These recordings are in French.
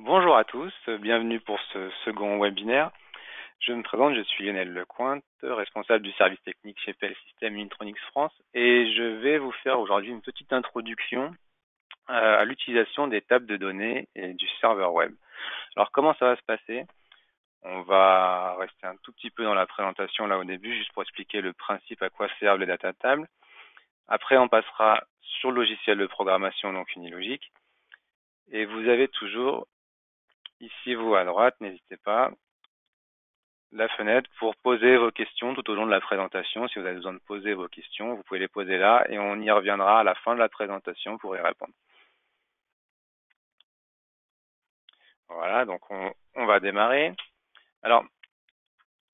Bonjour à tous, bienvenue pour ce second webinaire. Je me présente, je suis Lionel Lecointe, responsable du service technique chez PL System Unitronics France, et je vais vous faire aujourd'hui une petite introduction à l'utilisation des tables de données et du serveur web. Alors comment ça va se passer? On va rester un tout petit peu dans la présentation là au début, juste pour expliquer le principe à quoi servent les data tables. Après, on passera sur le logiciel de programmation, donc Unilogic, et vous avez toujours ici, vous à droite, n'hésitez pas, la fenêtre pour poser vos questions tout au long de la présentation. Si vous avez besoin de poser vos questions, vous pouvez les poser là et on y reviendra à la fin de la présentation pour y répondre. Voilà, donc on va démarrer. Alors,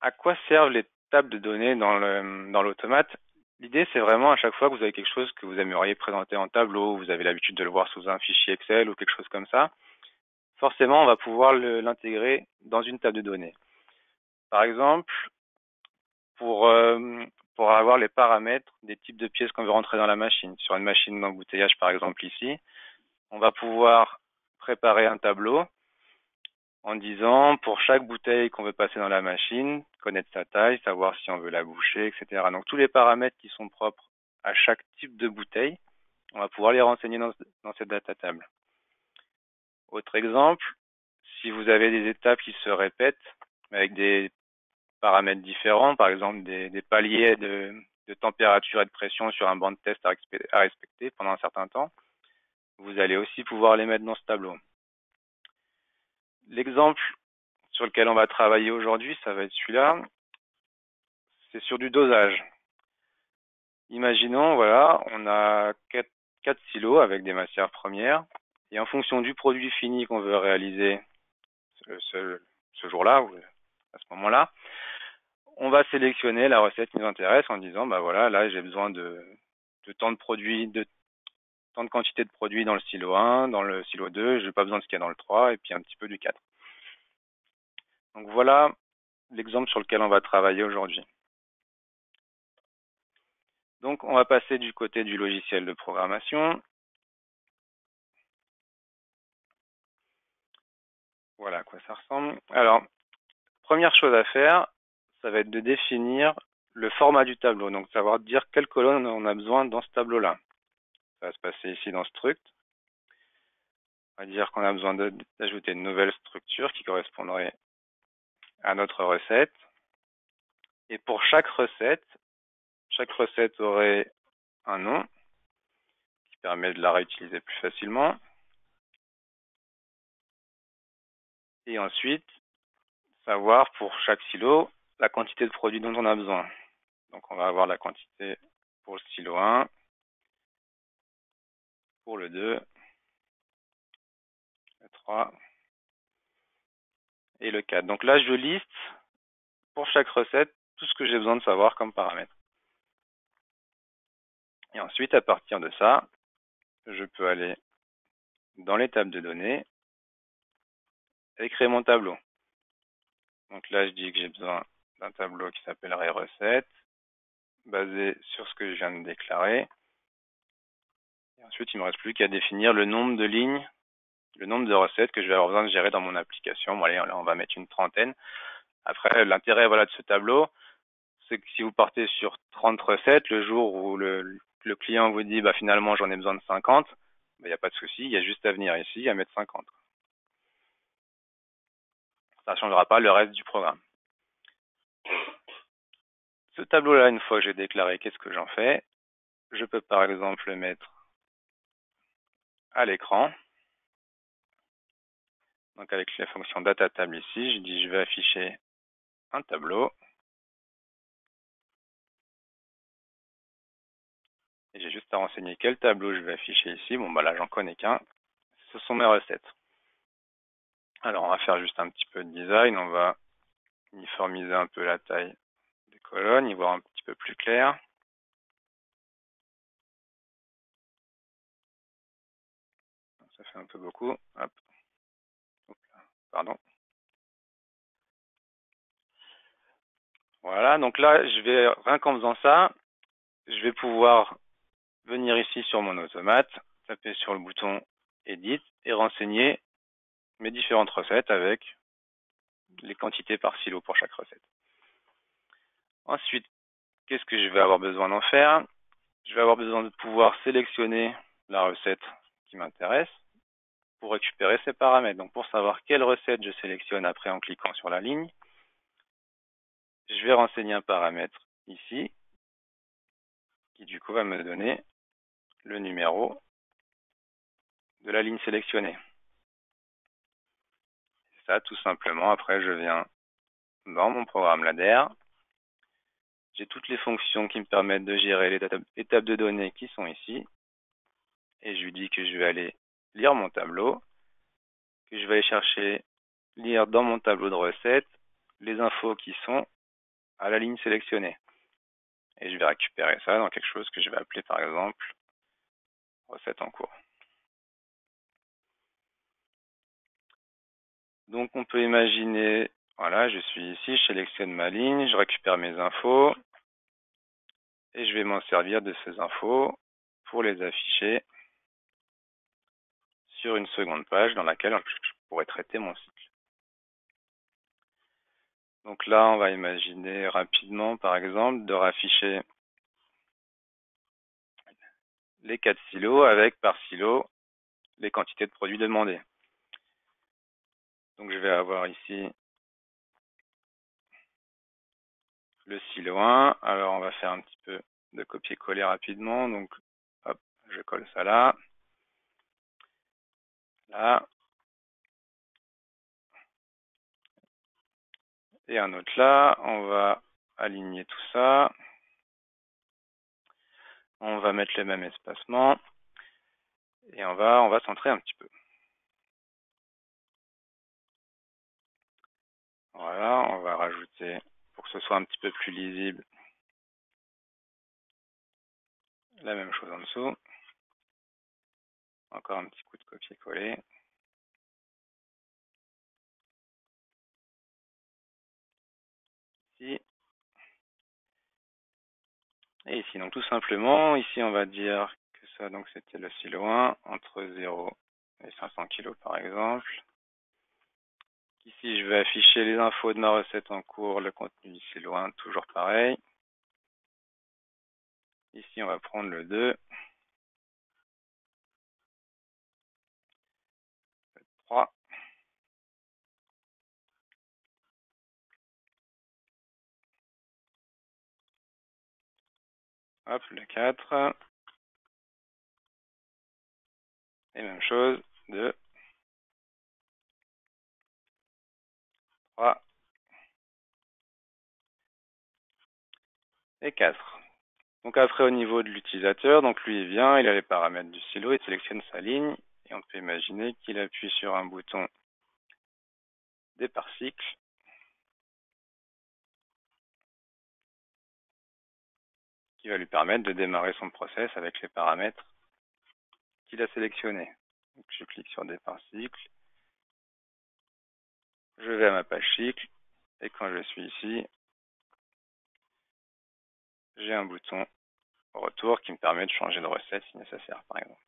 à quoi servent les tables de données dans l'automate? L'idée, c'est vraiment à chaque fois que vous avez quelque chose que vous aimeriez présenter en tableau, vous avez l'habitude de le voir sous un fichier Excel ou quelque chose comme ça, forcément, on va pouvoir l'intégrer dans une table de données. Par exemple, pour, euh, pour avoir les paramètres des types de pièces qu'on veut rentrer dans la machine. Sur une machine d'embouteillage, par exemple ici, on va pouvoir préparer un tableau en disant pour chaque bouteille qu'on veut passer dans la machine, connaître sa taille, savoir si on veut la boucher, etc. Donc tous les paramètres qui sont propres à chaque type de bouteille, on va pouvoir les renseigner dans cette data table. Autre exemple, si vous avez des étapes qui se répètent avec des paramètres différents, par exemple des paliers de température et de pression sur un banc de test à respecter pendant un certain temps, vous allez aussi pouvoir les mettre dans ce tableau. L'exemple sur lequel on va travailler aujourd'hui, ça va être celui-là, c'est sur du dosage. Imaginons, voilà, on a quatre silos avec des matières premières, et en fonction du produit fini qu'on veut réaliser ce jour-là, ou à ce moment-là, on va sélectionner la recette qui nous intéresse en disant, bah voilà, là j'ai besoin de tant de produits, de tant de quantité de produits dans le silo 1, dans le silo 2, je n'ai pas besoin de ce qu'il y a dans le 3, et puis un petit peu du 4. Donc voilà l'exemple sur lequel on va travailler aujourd'hui. Donc on va passer du côté du logiciel de programmation. Voilà à quoi ça ressemble. Alors, première chose à faire, ça va être de définir le format du tableau, donc savoir dire quelle colonne on a besoin dans ce tableau-là. Ça va se passer ici dans Struct. On va dire qu'on a besoin d'ajouter une nouvelle structure qui correspondrait à notre recette. Et pour chaque recette aurait un nom qui permet de la réutiliser plus facilement. Et ensuite, savoir pour chaque silo la quantité de produit dont on a besoin. Donc on va avoir la quantité pour le silo 1, pour le 2, le 3 et le 4. Donc là, je liste pour chaque recette tout ce que j'ai besoin de savoir comme paramètre. Et ensuite, à partir de ça, je peux aller dans les tables de données et créer mon tableau. Donc là, je dis que j'ai besoin d'un tableau qui s'appellerait recette, basé sur ce que je viens de déclarer. Et ensuite, il ne me reste plus qu'à définir le nombre de lignes, le nombre de recettes que je vais avoir besoin de gérer dans mon application. Bon, allez, là, on va mettre une trentaine. Après, l'intérêt voilà, de ce tableau, c'est que si vous partez sur 30 recettes, le jour où le client vous dit bah, finalement j'en ai besoin de 50, il n'y a pas de souci, il y a juste à venir ici, à mettre 50. Ça ne changera pas le reste du programme. Ce tableau-là, une fois que j'ai déclaré qu'est-ce que j'en fais, je peux par exemple le mettre à l'écran. Donc avec la fonction data table ici, je dis je vais afficher un tableau. Et j'ai juste à renseigner quel tableau je vais afficher ici. Bon bah là j'en connais qu'un. Ce sont mes recettes. Alors on va faire juste un petit peu de design. On va uniformiser un peu la taille des colonnes, y voir un petit peu plus clair. Ça fait un peu beaucoup. Hop. Pardon. Voilà, donc là, rien qu'en faisant ça, je vais pouvoir venir ici sur mon automate, taper sur le bouton Edit et renseigner mes différentes recettes avec les quantités par silo pour chaque recette. Ensuite, qu'est-ce que je vais avoir besoin d'en faire? Je vais avoir besoin de pouvoir sélectionner la recette qui m'intéresse pour récupérer ces paramètres. Donc pour savoir quelle recette je sélectionne après en cliquant sur la ligne, je vais renseigner un paramètre ici qui du coup va me donner le numéro de la ligne sélectionnée. Ça, tout simplement, après je viens dans mon programme ladder. J'ai toutes les fonctions qui me permettent de gérer les étapes de données qui sont ici. Et je lui dis que je vais aller lire mon tableau, que je vais aller chercher, lire dans mon tableau de recettes les infos qui sont à la ligne sélectionnée. Et je vais récupérer ça dans quelque chose que je vais appeler par exemple recette en cours. Donc on peut imaginer, voilà, je suis ici, je sélectionne ma ligne, je récupère mes infos et je vais m'en servir de ces infos pour les afficher sur une seconde page dans laquelle je pourrais traiter mon cycle. Donc là, on va imaginer rapidement, par exemple, de rafficher les 4 silos avec par silo les quantités de produits demandés. Donc je vais avoir ici le silo 1. Alors on va faire un petit peu de copier-coller rapidement. Donc hop, je colle ça là. Là. Et un autre là. On va aligner tout ça. On va mettre le même espacement. Et on va centrer un petit peu. Voilà, on va rajouter, pour que ce soit un petit peu plus lisible, la même chose en dessous. Encore un petit coup de copier-coller. Ici. Et ici, donc tout simplement, ici on va dire que ça, donc c'était le silo 1, entre 0 et 500 kg par exemple. Ici, je vais afficher les infos de ma recette en cours, le contenu du silo 1, toujours pareil. Ici, on va prendre le 2, le 3, hop, le 4, et même chose, 2, 3 et 4. Donc après, au niveau de l'utilisateur, donc lui, il vient, il a les paramètres du silo, il sélectionne sa ligne, et on peut imaginer qu'il appuie sur un bouton départ cycle, qui va lui permettre de démarrer son process avec les paramètres qu'il a sélectionnés. Donc je clique sur départ cycle, je vais à ma page cycle, et quand je suis ici, j'ai un bouton retour qui me permet de changer de recette si nécessaire, par exemple.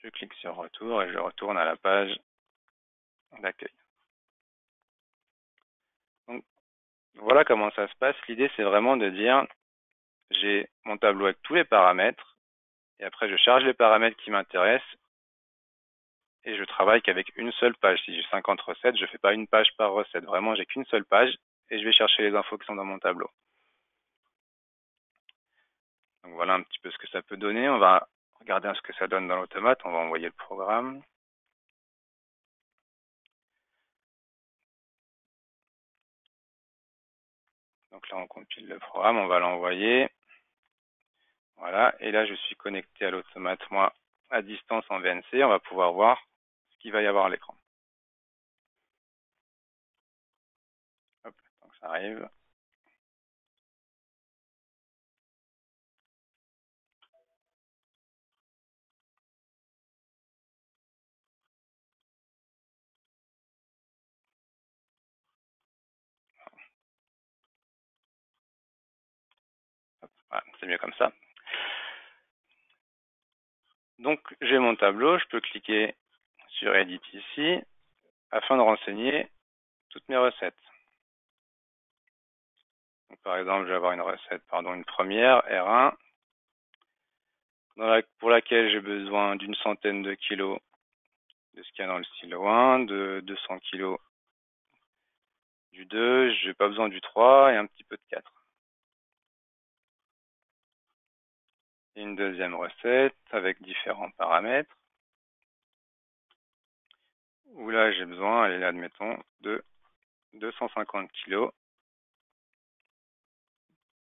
Je clique sur retour et je retourne à la page d'accueil. Donc voilà comment ça se passe. L'idée, c'est vraiment de dire, j'ai mon tableau avec tous les paramètres, et après je charge les paramètres qui m'intéressent, et je travaille qu'avec une seule page. Si j'ai 50 recettes, je ne fais pas une page par recette. Vraiment, j'ai qu'une seule page, et je vais chercher les infos qui sont dans mon tableau. Donc voilà un petit peu ce que ça peut donner. On va regarder ce que ça donne dans l'automate. On va envoyer le programme. Donc là, on compile le programme, on va l'envoyer. Voilà, et là, je suis connecté à l'automate, moi, à distance en VNC. On va pouvoir voir ce qu'il va y avoir à l'écran. Hop, donc ça arrive. Hop, voilà, c'est mieux comme ça. Donc, j'ai mon tableau, je peux cliquer sur Edit ici afin de renseigner toutes mes recettes. Donc, par exemple, je vais avoir une première R1 pour laquelle j'ai besoin d'une centaine de kilos de ce qu'il y a dans le stylo 1, de 200 kilos du 2, j'ai pas besoin du 3 et un petit peu de 4. Et une deuxième recette avec différents paramètres où là j'ai besoin, allez là admettons, de 250 kilos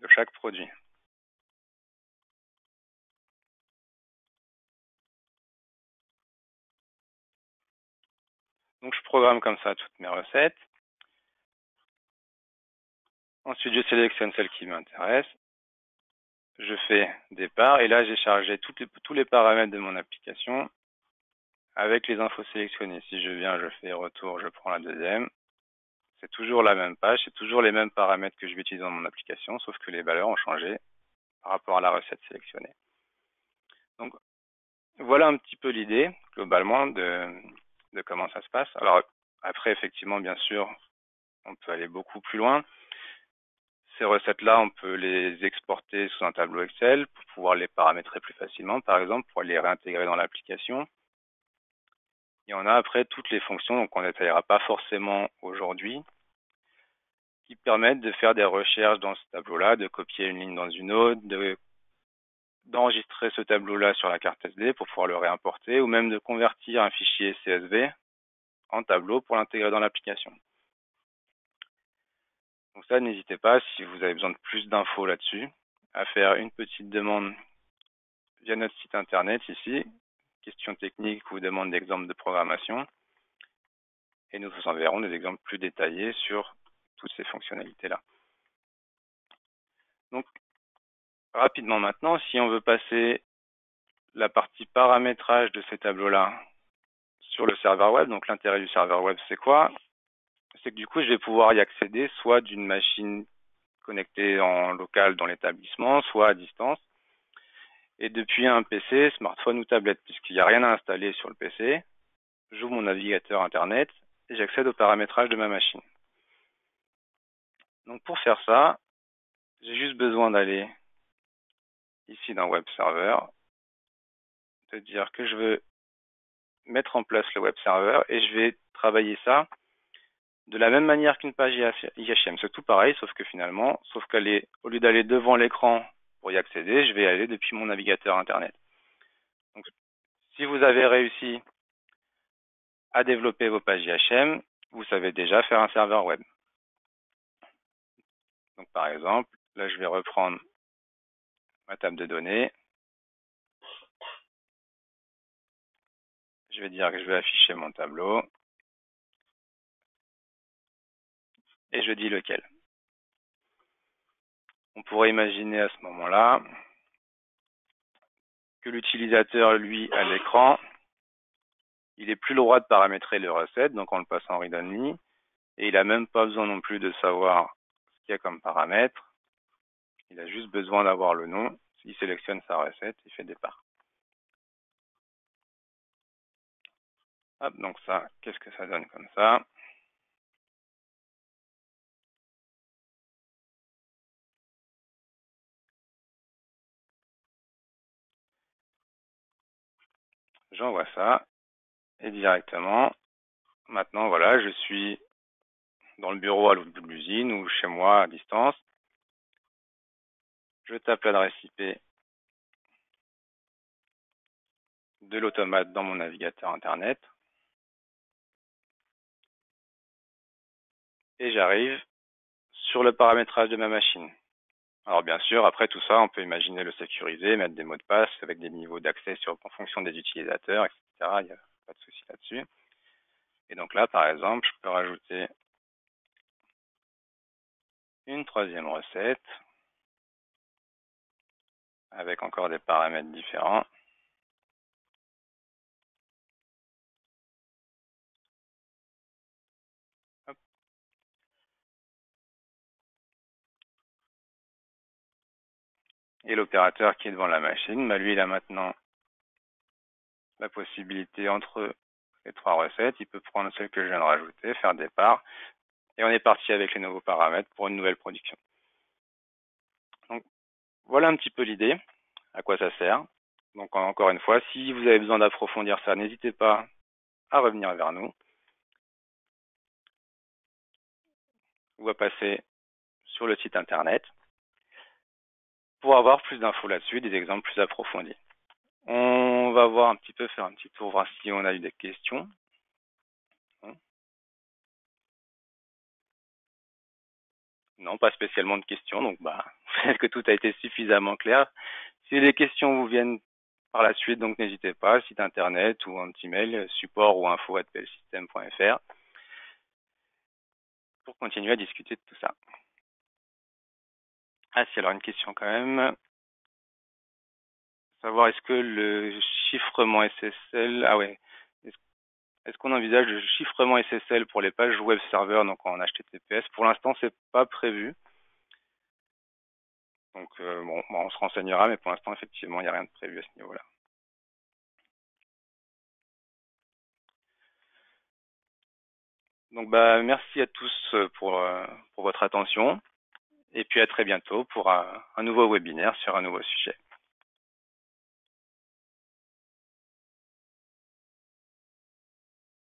de chaque produit. Donc je programme comme ça toutes mes recettes. Ensuite je sélectionne celle qui m'intéresse. Je fais départ et là j'ai chargé tous les paramètres de mon application avec les infos sélectionnées. Si je viens, je fais retour, je prends la deuxième. C'est toujours la même page, c'est toujours les mêmes paramètres que je vais utiliser dans mon application, sauf que les valeurs ont changé par rapport à la recette sélectionnée. Donc voilà un petit peu l'idée, globalement, de comment ça se passe. Alors après, effectivement, bien sûr, on peut aller beaucoup plus loin. Ces recettes-là, on peut les exporter sous un tableau Excel pour pouvoir les paramétrer plus facilement, par exemple, pour les réintégrer dans l'application. Et on a après toutes les fonctions, donc on ne détaillera pas forcément aujourd'hui, qui permettent de faire des recherches dans ce tableau-là, de copier une ligne dans une autre, d'enregistrer ce tableau-là sur la carte SD pour pouvoir le réimporter, ou même de convertir un fichier CSV en tableau pour l'intégrer dans l'application. Donc ça, n'hésitez pas, si vous avez besoin de plus d'infos là-dessus, à faire une petite demande via notre site internet ici, questions techniques ou demande d'exemples de programmation, et nous vous enverrons des exemples plus détaillés sur toutes ces fonctionnalités-là. Donc, rapidement maintenant, si on veut passer la partie paramétrage de ces tableaux-là sur le serveur web, donc l'intérêt du serveur web, c'est quoi? C'est que du coup, je vais pouvoir y accéder soit d'une machine connectée en local dans l'établissement, soit à distance. Et depuis un PC, smartphone ou tablette, puisqu'il n'y a rien à installer sur le PC, j'ouvre mon navigateur internet et j'accède au paramétrage de ma machine. Donc pour faire ça, j'ai juste besoin d'aller ici dans Web Server, de dire que je veux mettre en place le Web Server et je vais travailler ça de la même manière qu'une page IHM. C'est tout pareil, sauf que finalement, au lieu d'aller devant l'écran pour y accéder, je vais aller depuis mon navigateur internet. Donc, si vous avez réussi à développer vos pages IHM, vous savez déjà faire un serveur web. Donc, par exemple, là, je vais reprendre ma table de données. Je vais dire que je vais afficher mon tableau. Et je dis lequel. On pourrait imaginer à ce moment-là que l'utilisateur, lui, à l'écran, il n'est plus le droit de paramétrer les recettes, donc on le passe en read-only. Et il n'a même pas besoin non plus de savoir ce qu'il y a comme paramètre. Il a juste besoin d'avoir le nom. Il sélectionne sa recette, il fait départ. Hop, donc ça, qu'est-ce que ça donne comme ça? J'envoie ça. Et directement, maintenant, voilà, je suis dans le bureau à l'autre bout de l'usine ou chez moi à distance. Je tape l'adresse IP de l'automate dans mon navigateur internet. Et j'arrive sur le paramétrage de ma machine. Alors bien sûr, après tout ça, on peut imaginer le sécuriser, mettre des mots de passe avec des niveaux d'accès en fonction des utilisateurs, etc. Il n'y a pas de souci là-dessus. Et donc là, par exemple, je peux rajouter une troisième recette avec encore des paramètres différents. Hop. Et l'opérateur qui est devant la machine, lui, il a maintenant la possibilité entre les trois recettes. Il peut prendre celle que je viens de rajouter, faire départ, et on est parti avec les nouveaux paramètres pour une nouvelle production. Donc voilà un petit peu l'idée, à quoi ça sert. Donc encore une fois, si vous avez besoin d'approfondir ça, n'hésitez pas à revenir vers nous ou à passer sur le site internet pour avoir plus d'infos là-dessus, des exemples plus approfondis. On va voir un petit peu, faire un petit tour, voir si on a eu des questions. Non, pas spécialement de questions, donc peut-être que tout a été suffisamment clair. Si les questions vous viennent par la suite, donc n'hésitez pas, site internet ou un petit mail, support ou info@plsystem.fr pour continuer à discuter de tout ça. Ah si, alors une question quand même. Savoir est-ce que le chiffrement SSL, ah ouais, est-ce qu'on envisage le chiffrement SSL pour les pages web serveurs, donc en HTTPS? Pour l'instant, c'est pas prévu. Donc bon, on se renseignera, mais pour l'instant, effectivement, il n'y a rien de prévu à ce niveau-là. Donc merci à tous pour votre attention et puis à très bientôt pour un nouveau webinaire sur un nouveau sujet.